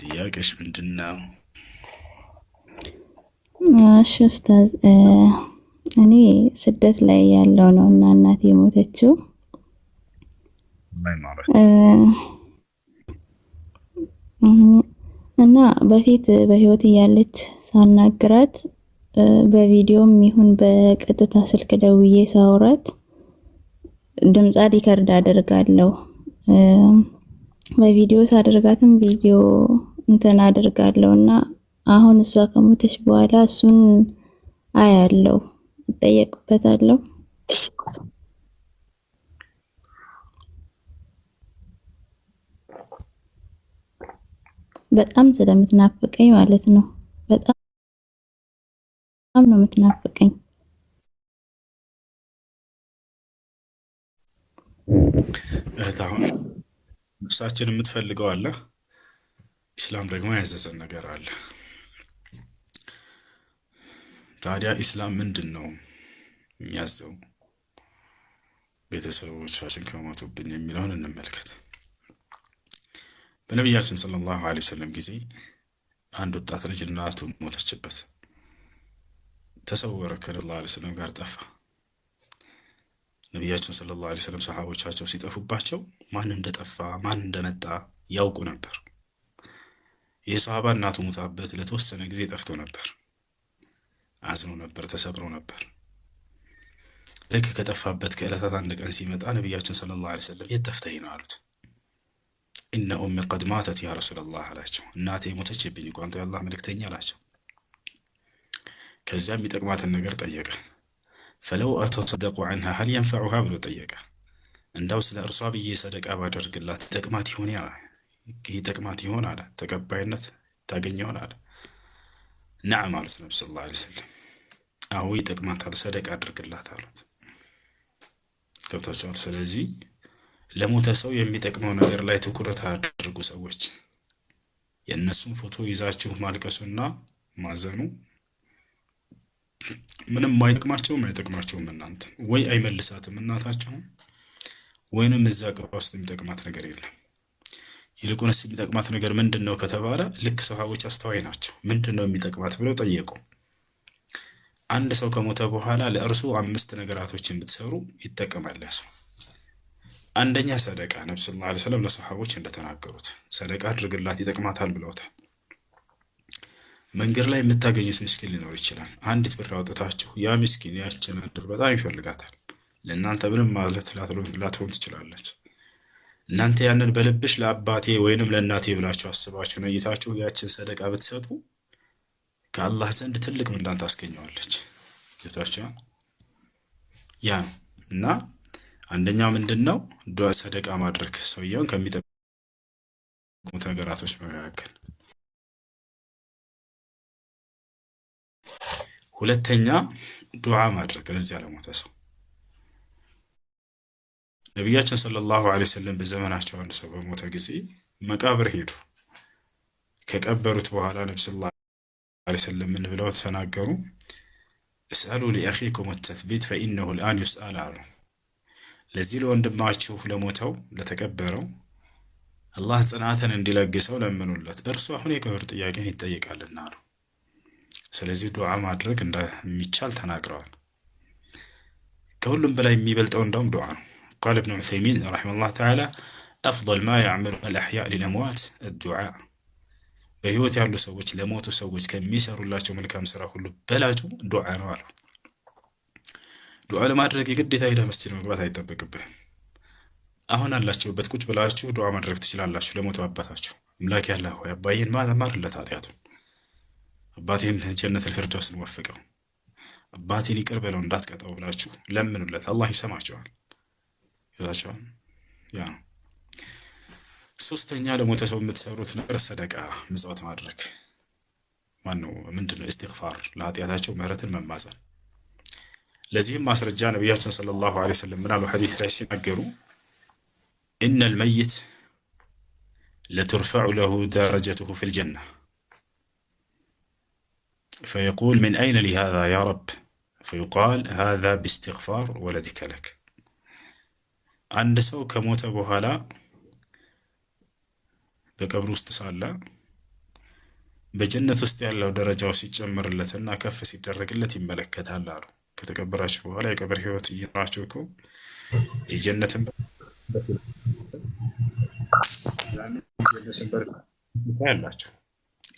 ጥያቄሽ ምንድን ነው? እሺ ኡስታዝ፣ እኔ ስደት ላይ ያለው ነው እና እናቴ የሞተችው ላይ ማለት እና በፊት በህይወት እያለች ሳናግራት በቪዲዮም ይሁን በቀጥታ ስልክ ደውዬ ሳውራት ድምጿ ሪከርድ አደርጋለሁ። በቪዲዮ ሳደርጋትም ቪዲዮ እንትን አደርጋለሁና አሁን እሷ ከሞተች በኋላ እሱን አያለው እጠየቅበታለሁ። በጣም ስለምትናፍቀኝ ማለት ነው። በጣም ነው የምትናፍቀኝ። አሁን ነፍሳችን የምትፈልገው አለ፣ ኢስላም ደግሞ ያዘዘን ነገር አለ። ታዲያ ኢስላም ምንድን ነው የሚያዘው? ቤተሰቦቻችን ከሞቱብን የሚለውን እንመልከት። በነቢያችን ሰለላሁ ዐለይሂ ወሰለም ጊዜ አንድ ወጣት ልጅ እናቱ ሞተችበት። ተሰወረ፣ ከነቢዩ ዐለይሂ ወሰለም ጋር ጠፋ። ነቢያችን ሰለላሁ ዐለይሂ ወሰለም ሰሃቦቻቸው ሲጠፉባቸው ማን እንደጠፋ ማን እንደመጣ ያውቁ ነበር። ይህ ሰሃባ እናቱ ሞታበት ለተወሰነ ጊዜ ጠፍቶ ነበር። አዝኖ ነበር፣ ተሰብሮ ነበር። ልክ ከጠፋበት ከዕለታት አንድ ቀን ሲመጣ ነቢያችን ሰለላሁ ዐለይሂ ወሰለም የት ጠፍተህ ነው አሉት። ኢነ ኡሚ ቀድ ማተት ያ ረሱለላህ አላቸው። እናቴ ሞተችብኝ እኮ አንተ የአላህ መልእክተኛ አላቸው። ከዚያም የሚጠቅማትን ነገር ጠየቀ። ፈለው አተሰደቁ ዐንሃ ሀል የንፈዑሃ ብሎ ጠየቀ። እንዳው ስለ እርሷ ብዬ ሰደቃ ባደርግላት ይጠቅማት ይሆን አለ። ተቀባይነት ታገኝ ይሆን አለ። ነዓም አሉት ነቢ ሰለላሁ ዐለይሂ ወሰለም። አዎ ይጠቅማታል፣ ሰደቃ አድርግላት አሉት። ገብታችኋል? ስለዚህ ለሞተ ሰው የሚጠቅመው ነገር ላይ ትኩረት አድርጉ ሰዎች። የእነሱን ፎቶ ይዛችሁ ማልቀሱና ማዘኑ ምንም አይጠቅማቸውም። እናንተ ወይ አይመልሳትም እናታችሁም፣ ወይንም እዛ ቅባ ውስጥ የሚጠቅማት ነገር የለም። ይልቁንስ የሚጠቅማት ነገር ምንድን ነው ከተባለ ልክ ሰሃቦች አስተዋይ ናቸው። ምንድን ነው የሚጠቅማት ብለው ጠየቁ። አንድ ሰው ከሞተ በኋላ ለእርሱ 5 ነገራቶችን ብትሰሩ ይጠቀማል ያ ሰው። አንደኛ ሰደቃ፣ ነብዩ ሰለላሁ ዐለይሂ ወሰለም ለሰሃቦች እንደተናገሩት ሰደቃ አድርግላት ይጠቅማታል ብለውታል። መንገድ ላይ የምታገኙት ምስኪን ሊኖር ይችላል። አንዲት ብር አውጥታችሁ ያ ምስኪን ያችን ብር በጣም ይፈልጋታል። ለእናንተ ምንም ማለት ላትሆን ትችላለች። እናንተ ያንን በልብሽ ለአባቴ ወይንም ለእናቴ ብላችሁ አስባችሁ ነይታችሁ ያችን ሰደቃ ብትሰጡ ከአላህ ዘንድ ትልቅ ምንዳን ታስገኘዋለች። ጌታችን ያ እና አንደኛው ምንድነው? ዱዓ ሰደቃ ማድረግ ሰውየውን ከሚጠቅሙት ነገራቶች መካከል። ሁለተኛ ዱዓ ማድረግ ለዚያ ለሞተ ሰው። ነቢያችን ሰለላሁ ዐለይሂ ወሰለም በዘመናቸው አንድ ሰው በሞተ ጊዜ መቃብር ሄዱ። ከቀበሩት በኋላ ነብዩ ሰለላሁ ዐለይሂ ወሰለም ምን ብለው ተናገሩ? እስአሉ ሊአኺኩም ተስቢት ፈኢነሁ الآن يسأل አሉ። ለዚህ ለወንድማችሁ ለሞተው ለተቀበረው አላህ ጽናትን እንዲለግሰው ለምኑለት፣ እርሱ አሁን የቀብር ጥያቄን ይጠይቃልና አሉ። ስለዚህ ዱዓ ማድረግ እንደሚቻል ተናግረዋል። ከሁሉም በላይ የሚበልጠው እንደውም ዱዓ ነው። ቃል ኢብኑ ዑሰይሚን ረሒመሁላህ ተዓላ አፍضل ما يعمل الأحياء للأموات الدعاء። በህይወት ያሉ ሰዎች ለሞቱ ሰዎች ከሚሰሩላቸው መልካም ስራ ሁሉ በላጩ ዱዓ ነው አሉ። ዱዓ ለማድረግ የግዴታ ሄደ መስጂድ መግባት አይጠበቅብህም። አሁን አላችሁበት ቁጭ ብላችሁ ዱዓ ማድረግ ትችላላችሁ። ለሞቱ አባታችሁ አምላክ ያለ ሆይ አባዬን ማርለት ኃጢአቱን፣ አባቴን ጀነተል ፊርደውስን ወፍቀው፣ አባቴን ይቅር በለው እንዳትቀጣው ብላችሁ ለምኑለት። አላህ ይሰማችኋል። ይዛችኋል። ያ ሶስተኛ ለሞተ ሰው የምትሰሩት ነገር ሰደቃ፣ ምጽዋት ማድረግ ምንድነው? ኢስቲግፋር፣ ለኃጢአታቸው ምህረትን መማጸን። ለዚህም ማስረጃ ነቢያችን ሰለላሁ ዐለይሂ ወሰለም ምን አሉ? ሐዲስ ላይ ሲናገሩ ኢነል መይት ለቱርፈዑ ለሁ ደረጀቱሁ ፊል ጀና ፈየቁል ሚን አይነ ሊ ሃዛ ያ ረብ ፈዩቃል ሃዛ ቢስቲግፋር ወለዲከ ለክ። አንድ ሰው ከሞተ በኋላ በቀብር ውስጥ ሳለ በጀነት ውስጥ ያለው ደረጃው ሲጨመርለትና ከፍ ሲደረግለት ይመለከታል አሉ። ከተቀበራችሁ በኋላ የቀብር ህይወት እየኖራችሁ እኮ የጀነትን በር ያላችሁ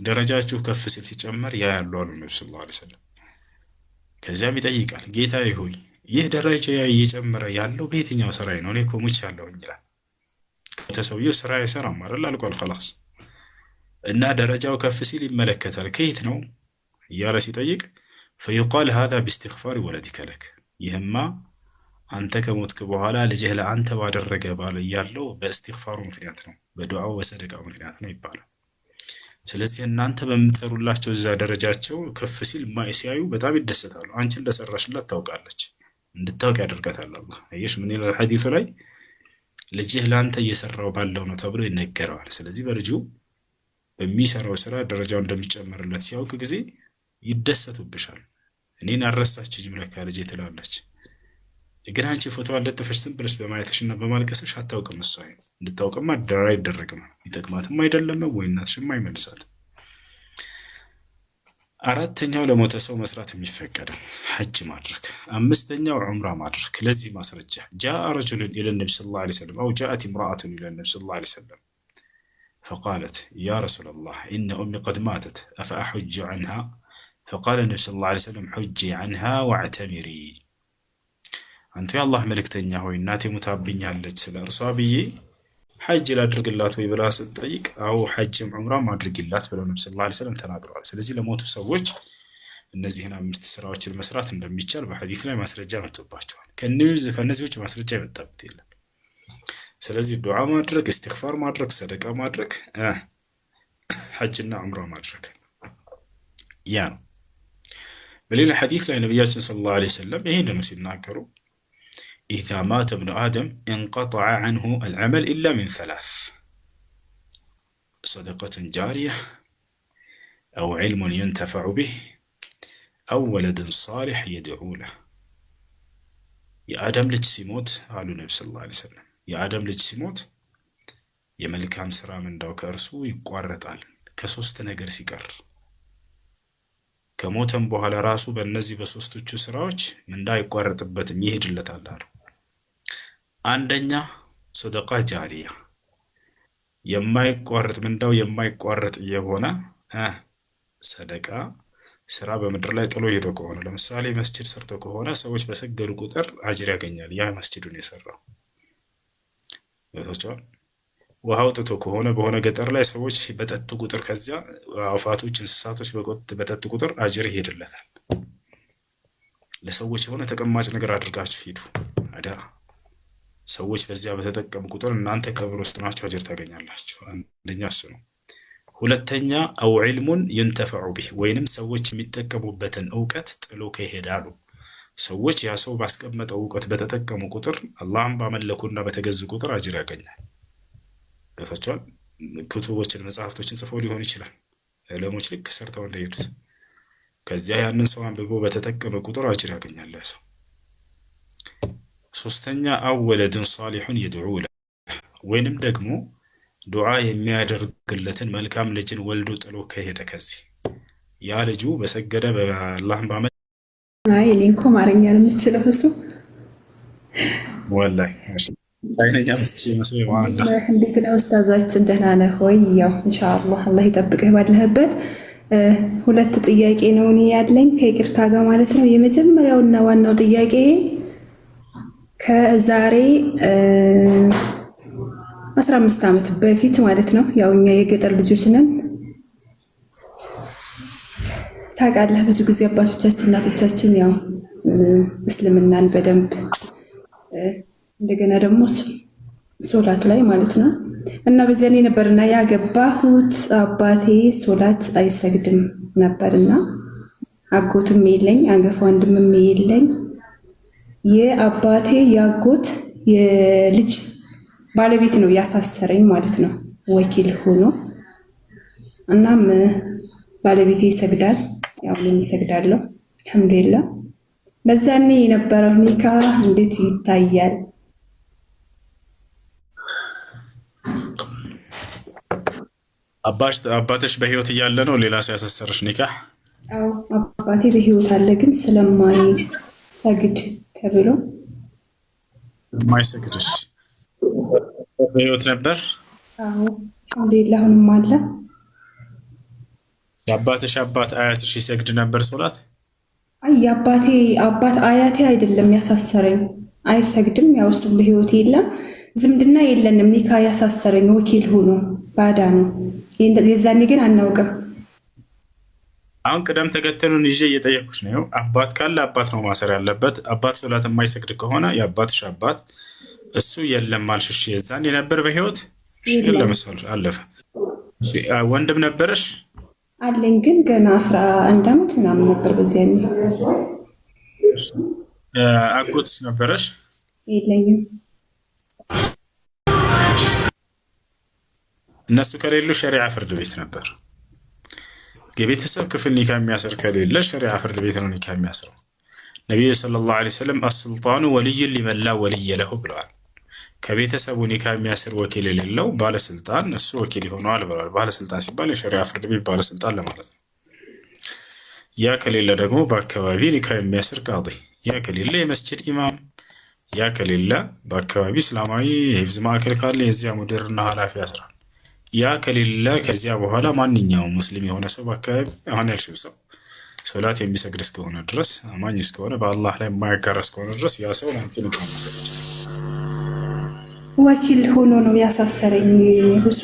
ደረጃችሁ ከፍ ሲል ሲጨመር ያ ያሉ አሉ ነብዩ ሰለላሁ ዐለይሂ ወሰለም። ከዚያም ይጠይቃል፣ ጌታዬ ሆይ ይህ ደረጃ እየጨመረ ያለው በየትኛው ስራዬ ነው? እኔ እኮ ሙቻለሁኝ ይላል። ሰውየው ስራ አይሰራም አይደል? አልቋል ኸላስ። እና ደረጃው ከፍ ሲል ይመለከታል። ከየት ነው እያለ ሲጠይቅ ፈዩቃል ሃዛ ቢስትግፋር ወለዲከ ለክ፣ ይህማ አንተ ከሞትክ በኋላ ልጅህ ለአንተ ባደረገ ባለ ያለው በእስትግፋሩ ምክንያት ነው፣ በዱዓው በሰደቃው ምክንያት ነው ይባላል። ስለዚህ እናንተ በምትጠሩላቸው እዛ ደረጃቸው ከፍ ሲል ሲያዩ በጣም ይደሰታሉ። አንቺ እንደሰራሽላት ታውቃለች፣ እንድታውቅ ያደርጋታል አላህ። አየሽ ምን ይላል ሐዲሱ ላይ ልጅህ ለአንተ እየሰራው ባለው ነው ተብሎ ይነገረዋል። ስለዚህ በልጁ በሚሰራው ስራ ደረጃው እንደሚጨመርለት ሲያውቅ ጊዜ ይደሰቱብሻል። እኔን አልረሳችኝም ለካ ልጄ ትላለች። ግን አንቺ ፎቶ አለጥፈሽ ዝም ብለሽ በማየትሽና በማልቀስሽ አታውቅም። እሷ እንድታውቅማ ደራ አይደረግም፣ ይጠቅማትም አይደለም ወይ እናትሽም አይመልሳት። አራተኛው ለሞተ ሰው መስራት የሚፈቀደው ሐጅ ማድረግ። አምስተኛው ዑምራ ማድረግ። ለዚህ ማስረጃ ጃአ ረጁሉን ኢለ ነቢ ሰለላሁ ዐለይሂ ወሰለም አው ጃአት ኢምራአቱን ኢለ ነቢ ሰለላሁ ዐለይሂ ወሰለም ፈቃለት ያ ረሱለላህ ኢነ ኡሚ ቀድ ማተት አፈአሑጁ ዐንሃ ፈቃለ ነቢ ሰለላሁ ዐለይሂ ወሰለም ሑጂ ዐንሃ ወዕተሚሪ። አንቱ የአላህ መልእክተኛ ሆይ እናቴ ሙታብኛለች፣ ስለ እርሷ ብዬ ሐጅ ላድርግላት ወይ ብላ ስትጠይቅ አዎ ሐጅም ዑምራም አድርጊላት ብለው ነብዩ ሰለላሁ ዐለይሂ ወሰለም ተናግረዋል። ስለዚህ ለሞቱ ሰዎች እነዚህን 5 ስራዎችን መስራት እንደሚቻል በሐዲስ ላይ ማስረጃ መጥቶባቸዋል። ከነዚህ ውጭ ማስረጃ የመጣበት የለም። ስለዚህ ዱዓ ማድረግ፣ እስትግፋር ማድረግ፣ ሰደቃ ማድረግ፣ ሐጅና ዑምራ ማድረግ ያ ነው። በሌላ ሐዲስ ላይ ነብያችን ሰለላሁ ዐለይሂ ወሰለም ይሄንን ሲናገሩ ኢዛ ማተ እብኑ አደም እንቀጠዐ ዐንሁ አልዐመል ኢላ ሚን 3 ሰደቀቱን ጃሪያ አው ዒልሙን ዩንተፈዑ ቢህ አው ወለድን ሷሊሕ የድዑ ለህ። የአደም ልጅ ሲሞት አሉ ነቢ ሰለላሁ ዐለይሂ ወሰለም፣ የአደም ልጅ ሲሞት የመልካም ስራ ምንዳው ከእርሱ ይቋረጣል ከ3 ነገር ሲቀር፣ ከሞተም በኋላ ራሱ በእነዚህ በሶስቶቹ ስራዎች ምንዳ አይቋረጥበትም ይሄድለታል አሉ። አንደኛ ሰደቃ ጃሪያ፣ የማይቋረጥ ምንዳው የማይቋረጥ የሆነ ሰደቃ ስራ በምድር ላይ ጥሎ ሄዶ ከሆነ ለምሳሌ መስጂድ ሰርቶ ከሆነ ሰዎች በሰገዱ ቁጥር አጅር ያገኛል ያ መስጂዱን የሰራው። ውሃ አውጥቶ ከሆነ በሆነ ገጠር ላይ ሰዎች በጠጡ ቁጥር ከዚያ አፋቶች እንስሳቶች በጠጡ ቁጥር አጅር ይሄድለታል። ለሰዎች የሆነ ተቀማጭ ነገር አድርጋችሁ ሂዱ አደራ። ሰዎች በዚያ በተጠቀሙ ቁጥር እናንተ ቀብር ውስጥ ናችሁ አጅር ታገኛላችሁ። አንደኛ እሱ ነው። ሁለተኛ አው ዒልሙን ይንተፈዑ ቢህ፣ ወይንም ሰዎች የሚጠቀሙበትን እውቀት ጥሎ ከሄዳሉ። ሰዎች ያ ሰው ባስቀመጠው እውቀት በተጠቀሙ ቁጥር አላህን ባመለኩና በተገዙ ቁጥር አጅር ያገኛል። ገብታችኋል? ክቱቦችን መጽሐፍቶችን ጽፈው ሊሆን ይችላል ዕለሞች ልክ ሰርተው እንደሄዱት ከዚያ ያንን ሰው አንብቦ በተጠቀመ ቁጥር አጅር ያገኛል ሰው። ሶስተኛ አው ወለድን ሷሊሑን የድዑ ለህ፣ ወይንም ደግሞ ዱዓ የሚያደርግለትን መልካም ልጅን ወልዶ ጥሎ ከሄደ ከዚህ ያ ልጁ በሰገደ በአላህን ባመ አይ እኔ እንኳን አማርኛ ነው የምትችለው እሱ ወላሂ አይነኛ መስሎኝ ማለት ነው። እንዴት ነው ኡስታዛችን ደህና ነህ ሆይ? ያው ኢንሻአላህ አላህ ይጠብቅህ ባለህበት። 2 ጥያቄ ነው እኔ ያለኝ ከይቅርታ ጋር ማለት ነው። የመጀመሪያውና ዋናው ጥያቄ ከዛሬ 15 ዓመት በፊት ማለት ነው። ያው እኛ የገጠር ልጆች ነን ታውቃለህ። ብዙ ጊዜ አባቶቻችን እናቶቻችን ያው እስልምናን በደንብ እንደገና ደግሞ ሶላት ላይ ማለት ነው እና በዚያ ላይ ነበርና ያገባሁት አባቴ ሶላት አይሰግድም ነበርና አጎትም የለኝ አንገፋ ወንድምም የለኝ። የአባቴ ያጎት የልጅ ባለቤት ነው ያሳሰረኝ ማለት ነው ወኪል ሆኖ። እናም ባለቤቴ ይሰግዳል፣ ያው እኔም እሰግዳለሁ አልሐምዱሊላህ። በዛኔ የነበረው ኒካህ እንዴት ይታያል? አባትሽ በህይወት እያለ ነው ሌላ ሰው ያሳሰረሽ ኒካህ? አዎ አባቴ በህይወት አለ፣ ግን ስለማይሰግድ ተብሎ የማይሰግድሽ በህይወት ነበር? አዎ አልሐምዱሊላህ አሁንም አለ። የአባትሽ አባት አያትሽ ይሰግድ ነበር ሶላት? አይ የአባቴ አባት አያቴ አይደለም ያሳሰረኝ፣ አይሰግድም። ያው እሱም በህይወት የለም፣ ዝምድና የለንም። ኒካ ያሳሰረኝ ወኪል ሆኖ ባዳ ነው። የዛኔ ግን አናውቅም። አሁን ቅደም ተከተሉን ይዤ እየጠየኩሽ ነው። አባት ካለ አባት ነው ማሰር ያለበት። አባት ሶላት የማይሰግድ ከሆነ የአባትሽ አባት እሱ የለም አልሽሽ። የዛኔ ነበር በህይወት የለም፣ አለፈ። ወንድም ነበረሽ? አለኝ፣ ግን ገና 11 ዓመት ምናምን ነበር በዚያኔ። አጎትስ ነበረሽ? የለኝም። እነሱ ከሌሉ ሸሪዓ ፍርድ ቤት ነበር። የቤተሰብ ክፍል ኒካ የሚያስር ከሌለ ሸሪዓ ፍርድ ቤት ነው ኒካ የሚያስረው። ነቢዩ ሰለላሁ ዐለይሂ ወሰለም አስሱልጣኑ ወልዩን ሊመን ላ ወልየ ለሁ ብለዋል። ከቤተሰቡ ኒካ የሚያስር ወኪል የሌለው ባለስልጣን እሱ ወኪል ይሆነዋል ብለዋል። ባለስልጣን ሲባል የሸሪዓ ፍርድ ቤት ባለስልጣን ለማለት ነው። ያ ከሌለ ደግሞ በአካባቢ ኒካ የሚያስር ቃዲ፣ ያ ከሌለ የመስጅድ ኢማም፣ ያ ከሌለ በአካባቢ እስላማዊ የሂፍዝ ማዕከል ካለ የዚያ ሙዲርና ኃላፊ ያስራል። ያ ከሌለ ከዚያ በኋላ ማንኛውም ሙስሊም የሆነ ሰው በአካባቢ አሁን ያልሽው ሰው ሶላት የሚሰግድ እስከሆነ ድረስ አማኝ እስከሆነ በአላህ ላይ የማያጋራ እስከሆነ ድረስ ያ ሰው ለአንቺ ኒካ ማሰር ይችላል። ወኪል ሆኖ ነው ያሳሰረኝ። ብዙ